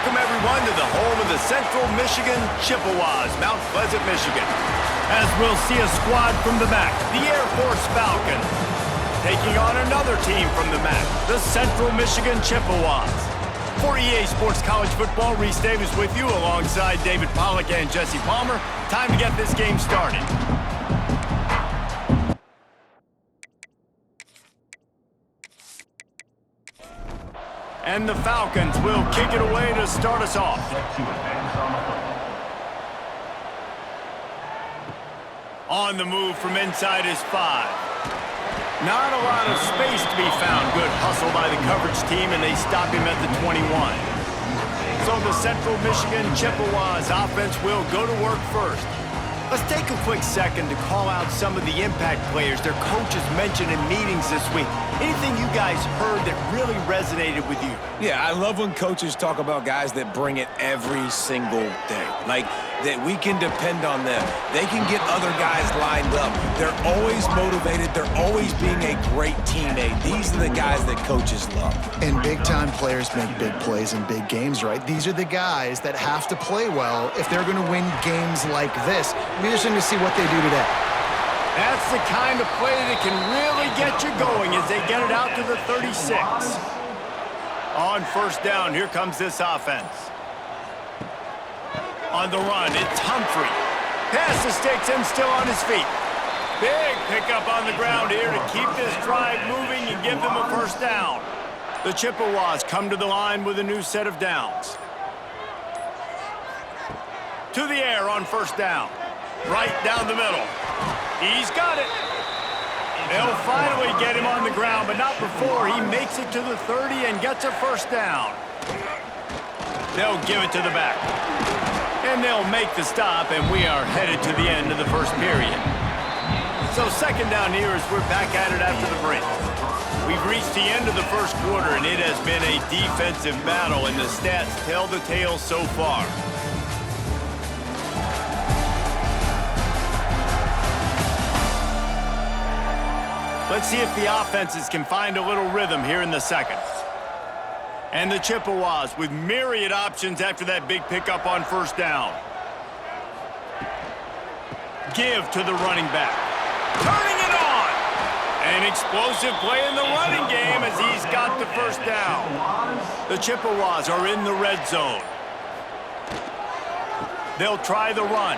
Welcome, everyone, to the home of the Central Michigan Chippewas, Mount Pleasant, Michigan. As we'll see a squad from the MAC, the Air Force Falcons, taking on another team from the MAC, the Central Michigan Chippewas. For EA Sports College Football, Reese Davis with you alongside David Pollack and Jesse Palmer. Time to get this game started. And the Falcons will kick it away to start us off. On the move from inside is 5. Not a lot of space to be found. Good hustle by the coverage team, and they stop him at the 21. So the Central Michigan Chippewas offense will go to work first. Let's take a quick second to call out some of the impact players their coaches mentioned in meetings this week. Anything you guys heard that really resonated with you? Yeah, I love when coaches talk about guys that bring it every single day. Like, that we can depend on them. They can get other guys lined up. They're always motivated. They're always being a great teammate. These are the guys that coaches love. And big-time players make big plays in big games, right? These are the guys that have to play well if they're going to win games like this. We're just going to see what they do today. That's the kind of play that can really get you going as they get it out to the 36. On first down, here comes this offense. On the run, it's Humphrey. Pass the sticks and still on his feet. Big pickup on the ground here to keep this drive moving and give them a first down. The Chippewas come to the line with a new set of downs. To the air on first down. Right down the middle. He's got it. They'll finally get him on the ground, but not before he makes it to the 30 and gets a first down. They'll give it to the back. And they'll make the stop, and we are headed to the end of the first period. So second down here as we're back at it after the break. We've reached the end of the first quarter, and it has been a defensive battle, and the stats tell the tale so far. Let's see if the offenses can find a little rhythm here in the second. And the Chippewas with myriad options after that big pickup on first down. Give to the running back. Turning it on! An explosive play in the running game as he's got the first down. The Chippewas are in the red zone. They'll try the run.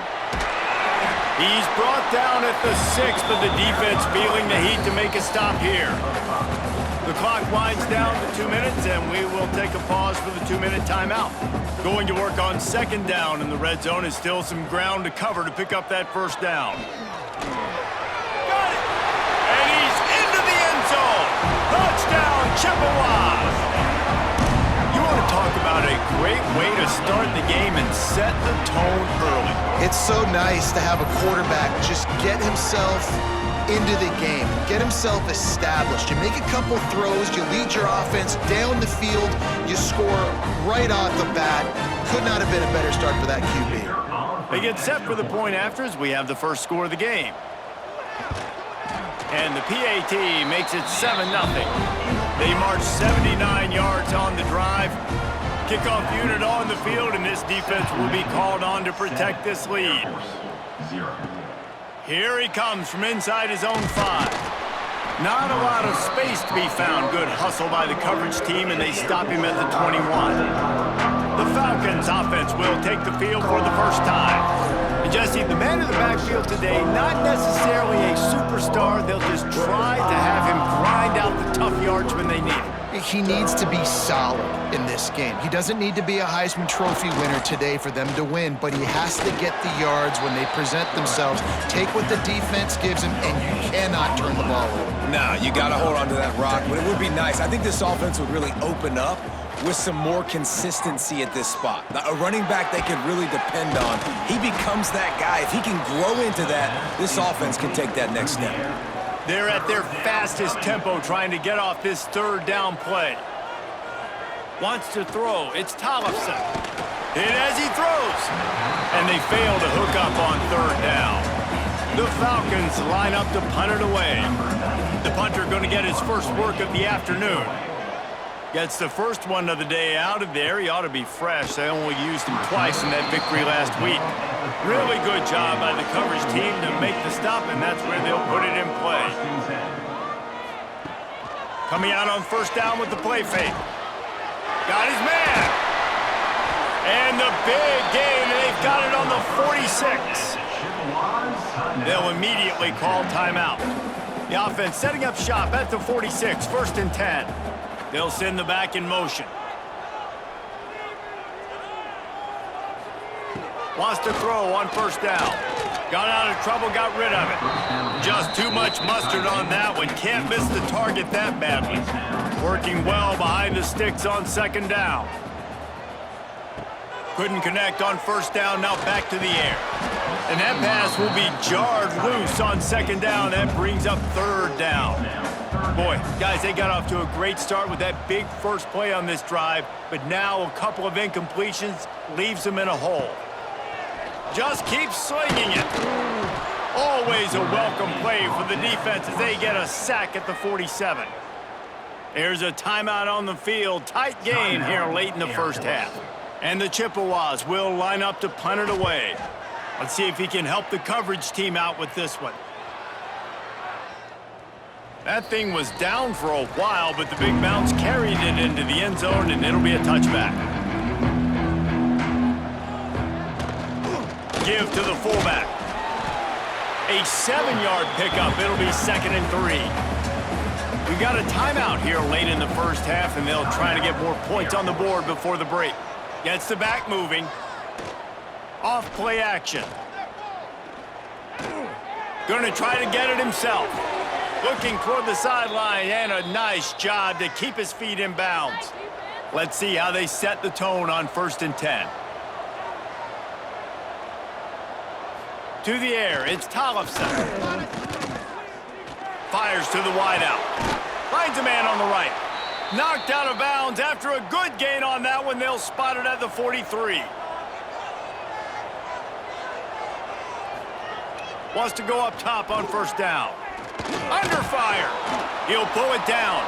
He's brought down at the 6, but the defense feeling the heat to make a stop here. The clock winds down to 2 minutes, and we will take a pause for the 2-minute timeout. Going to work on second down, and the red zone is still some ground to cover to pick up that first down. Got it! And he's into the end zone! Touchdown, Chippewas! You want to talk about a great way to start the game and set the tone early. It's so nice to have a quarterback just get himself into the game, get himself established. You make a couple throws, you lead your offense down the field, you score right off the bat. Could not have been a better start for that QB. They get set for the point after as we have the first score of the game. And the PAT makes it 7-0. They march 79 yards on the drive. Kickoff unit on the field, and this defense will be called on to protect this lead. Here he comes from inside his own 5. Not a lot of space to be found. Good hustle by the coverage team, and they stop him at the 21. The Falcons offense will take the field for the first time. And Jesse, the man in the backfield today, not necessarily a superstar. They'll just try to have him grind out the tough yards when they need it. He needs to be solid in this game. He doesn't need to be a Heisman Trophy winner today for them to win, but he has to get the yards when they present themselves. Take what the defense gives him, and you cannot turn the ball over. No, you got to hold on to that rock, but it would be nice. I think this offense would really open up with some more consistency at this spot. Now, a running back they can really depend on. He becomes that guy. If he can grow into that, this offense can take that next step. They're at their fastest tempo trying to get off this third down play. Wants to throw. It's Tollefson. Hit as he throws. And they fail to hook up on third down. The Falcons line up to punt it away. The punter going to get his first work of the afternoon. Gets the first one of the day out of there. He ought to be fresh. They only used him twice in that victory last week. Really good job by the coverage team to make the stop, and that's where they'll put it in play. Coming out on first down with the play fake. Got his man. And the big gain, and they've got it on the 46. They'll immediately call timeout. The offense setting up shop at the 46, 1st and 10. They'll send the back in motion. Wants to throw on first down. Got out of trouble, got rid of it. Just too much mustard on that one. Can't miss the target that badly. Working well behind the sticks on 2nd down. Couldn't connect on first down, now back to the air. And that pass will be jarred loose on 2nd down. That brings up 3rd down. Boy, guys, they got off to a great start with that big first play on this drive, but now a couple of incompletions leaves them in a hole. Just keep slinging it. Always a welcome play for the defense as they get a sack at the 47. There's a timeout on the field. Tight game here late in the first half. And the Chippewas will line up to punt it away. Let's see if he can help the coverage team out with this one. That thing was down for a while, but the big bounce carried it into the end zone, and it'll be a touchback. Give to the fullback. A 7-yard pickup. It'll be 2nd and 3. We've got a timeout here late in the first half, and they'll try to get more points on the board before the break. Gets the back moving. Off play action. Going to try to get it himself. Looking toward the sideline, and a nice job to keep his feet in bounds. Let's see how they set the tone on 1st and 10. To the air, it's Tollefson. Fires to the wideout. Finds a man on the right. Knocked out of bounds after a good gain on that one. They'll spot it at the 43. Wants to go up top on first down. Under fire. He'll pull it down.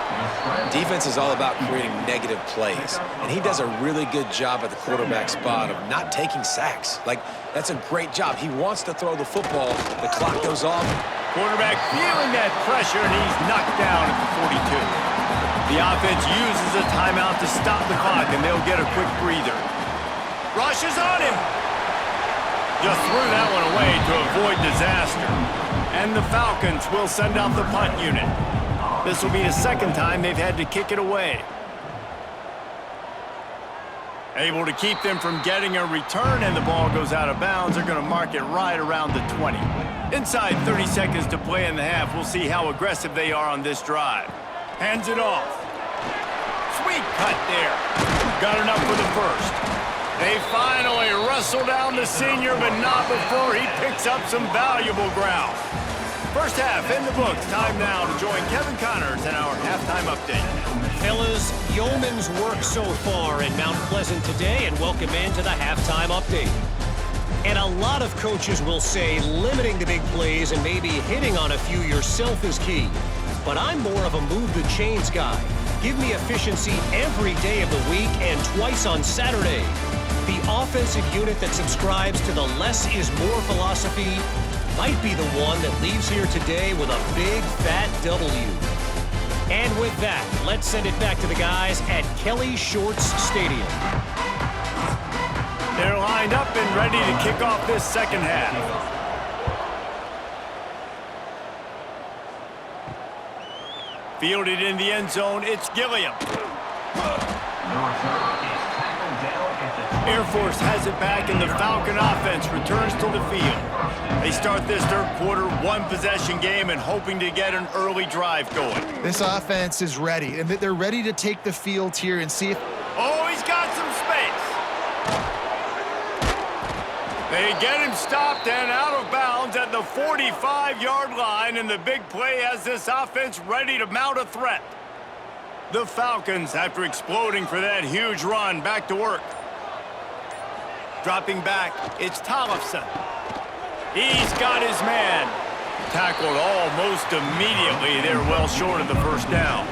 Defense is all about creating negative plays, and he does a really good job at the quarterback spot of not taking sacks. Like, that's a great job. He wants to throw the football. The clock goes off. Quarterback feeling that pressure, and he's knocked down at the 42. The offense uses a timeout to stop the clock, and they'll get a quick breather. Rushes on him. Just threw that one away to avoid disaster. And the Falcons will send out the punt unit. This will be the 2nd time they've had to kick it away. Able to keep them from getting a return, and the ball goes out of bounds. They're going to mark it right around the 20. Inside 30 seconds to play in the half. We'll see how aggressive they are on this drive. Hands it off. Sweet cut there. Got enough for the first. They finally wrestle down the senior, but not before he picks up some valuable ground. First half in the books. Time now to join Kevin Connors in our halftime update. Fellas, yeoman's work so far in Mount Pleasant today, and welcome into the halftime update. And a lot of coaches will say limiting the big plays and maybe hitting on a few yourself is key. But I'm more of a move the chains guy. Give me efficiency every day of the week and twice on Saturday. The offensive unit that subscribes to the less is more philosophy might be the one that leaves here today with a big fat W. And with that, let's send it back to the guys at Kelly Shorts Stadium. They're lined up and ready to kick off this second half. Fielded in the end zone, it's Gilliam. Air Force has it back, and the Falcon offense returns to the field. They start this third quarter one-possession game and hoping to get an early drive going. This offense is ready, and they're ready to take the field here and see if... Oh, he's got some space. They get him stopped and out of bounds at the 45-yard line, and the big play has this offense ready to mount a threat. The Falcons, after exploding for that huge run, back to work. Dropping back, it's Tollefson. He's got his man. Tackled almost immediately. They're well short of the first down.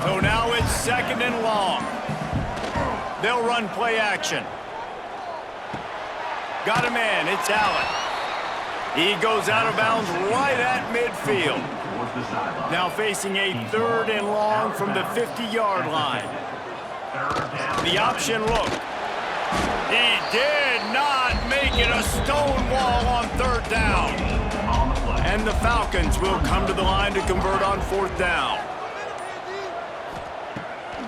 So now it's 2nd and long. They'll run play action. Got a man, it's Allen. He goes out of bounds right at midfield. Now facing a 3rd and long from the 50-yard line. The option look. He did not make it, a stone wall on 3rd down. And the Falcons will come to the line to convert on 4th down.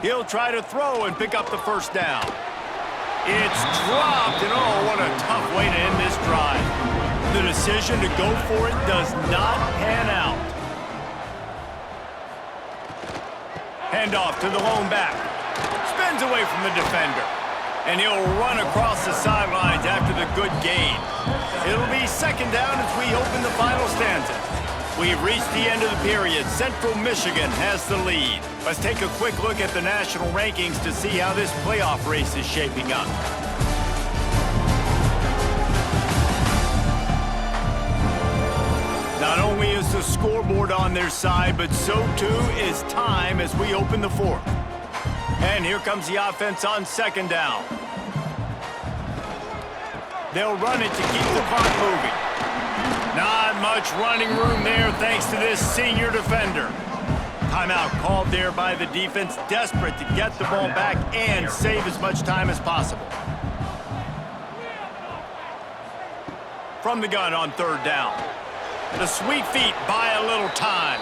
He'll try to throw and pick up the 1st down. It's dropped, and oh, what a tough way to end this drive. The decision to go for it does not pan out. Handoff to the lone back. Spins away from the defender. And he'll run across the sidelines after the good gain. It'll be 2nd down as we open the final stanza. We've reached the end of the period. Central Michigan has the lead. Let's take a quick look at the national rankings to see how this playoff race is shaping up. Not only is the scoreboard on their side, but so too is time as we open the 4th. And here comes the offense on 2nd down. They'll run it to keep the clock moving. Not much running room there thanks to this senior defender. Timeout called there by the defense, desperate to get the ball back and save as much time as possible. From the gun on 3rd down. The sweet feet buy a little time.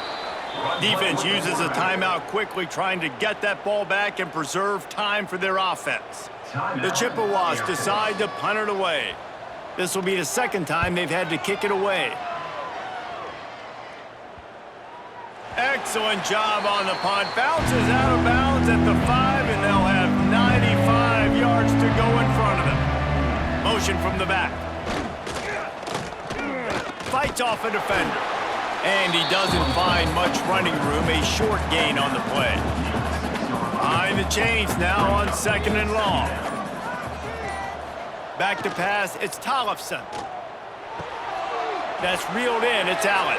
Defense uses a timeout quickly, trying to get that ball back and preserve time for their offense. The Chippewas decide to punt it away. This will be the 2nd time they've had to kick it away. Excellent job on the punt. Bounces out of bounds at the 5, and they'll have 95 yards to go in front of them. Motion from the back. Fights off a defender. And he doesn't find much running room. A short gain on the play. Behind the chains now on 2nd and long. Back to pass, it's Tollefson. That's reeled in, it's Allen.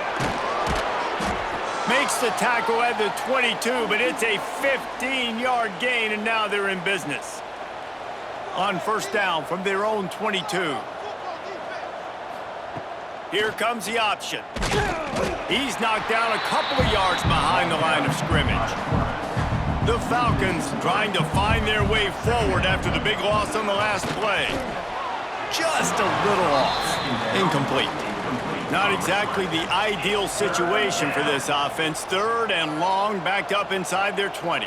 Makes the tackle at the 22, but it's a 15-yard gain, and now they're in business. On 1st down from their own 22. Here comes the option. He's knocked down a couple of yards behind the line of scrimmage. The Falcons trying to find their way forward after the big loss on the last play. Just a little off. Incomplete. Not exactly the ideal situation for this offense. 3rd and long, backed up inside their 20.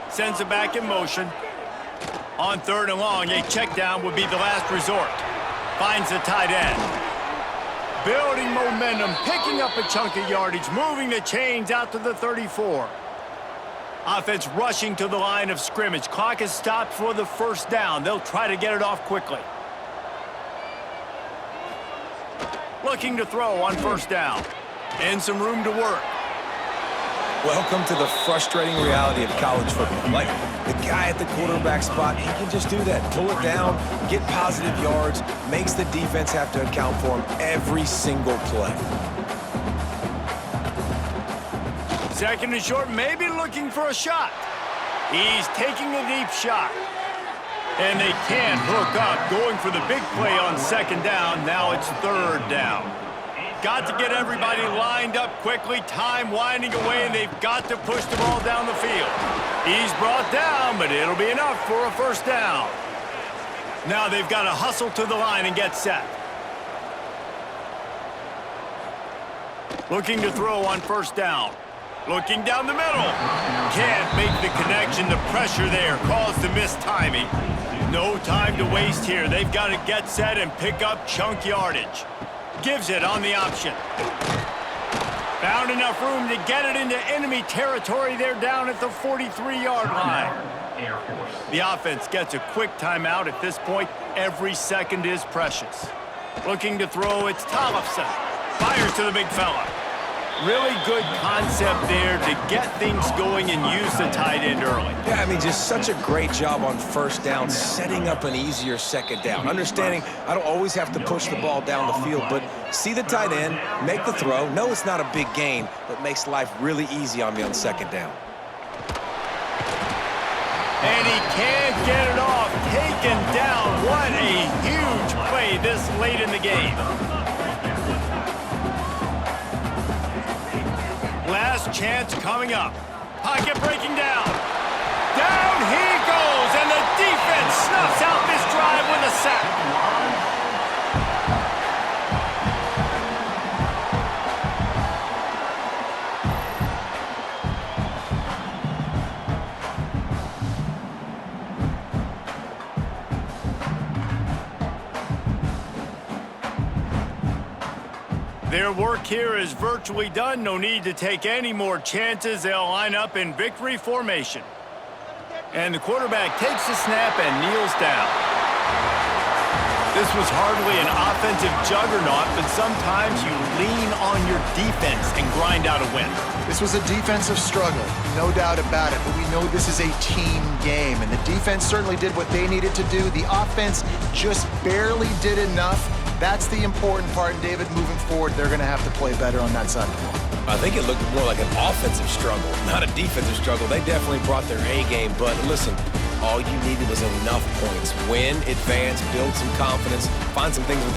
Sends it back in motion. On 3rd and long, a check down would be the last resort. Finds the tight end. Building momentum, picking up a chunk of yardage, moving the chains out to the 34. Offense rushing to the line of scrimmage. Clock is stopped for the 1st down. They'll try to get it off quickly. Looking to throw on 1st down. And some room to work. Welcome to the frustrating reality of college football. Like, the guy at the quarterback spot, he can just do that. Pull it down, get positive yards, makes the defense have to account for him every single play. 2nd and short, maybe looking for a shot. He's taking a deep shot. And they can't hook up, going for the big play on 2nd down. Now it's 3rd down. Got to get everybody lined up quickly, time winding away, and they've got to push the ball down the field. He's brought down, but it'll be enough for a 1st down. Now they've got to hustle to the line and get set. Looking to throw on 1st down. Looking down the middle. Can't make the connection. The pressure there caused the missed timing. No time to waste here. They've got to get set and pick up chunk yardage. Gives it on the option. Found enough room to get it into enemy territory. They're down at the 43-yard line. The offense gets a quick timeout. At this point, every second is precious. Looking to throw, it's Tollefson. Fires to the big fella. Really good concept there to get things going and use the tight end early. Yeah, I mean, just such a great job on first down, setting up an easier second down. Understanding I don't always have to push the ball down the field, but see the tight end, make the throw. No, it's not a big gain, but makes life really easy on me on second down. And he can't get it off. Taken down. What a huge play this late in the game. Last chance coming up. Pocket breaking down. Down he goes, and the defense snuffs out this drive with a sack. Their work here is virtually done. No need to take any more chances. They'll line up in victory formation. And the quarterback takes the snap and kneels down. This was hardly an offensive juggernaut, but sometimes you lean on your defense and grind out a win. This was a defensive struggle, no doubt about it, but we know this is a team game, and the defense certainly did what they needed to do. The offense just barely did enough. That's the important part, David. Moving forward, they're going to have to play better on that side of the ball. I think it looked more like an offensive struggle, not a defensive struggle. They definitely brought their A game, but listen, all you needed was enough points. Win, advance, build some confidence, find some things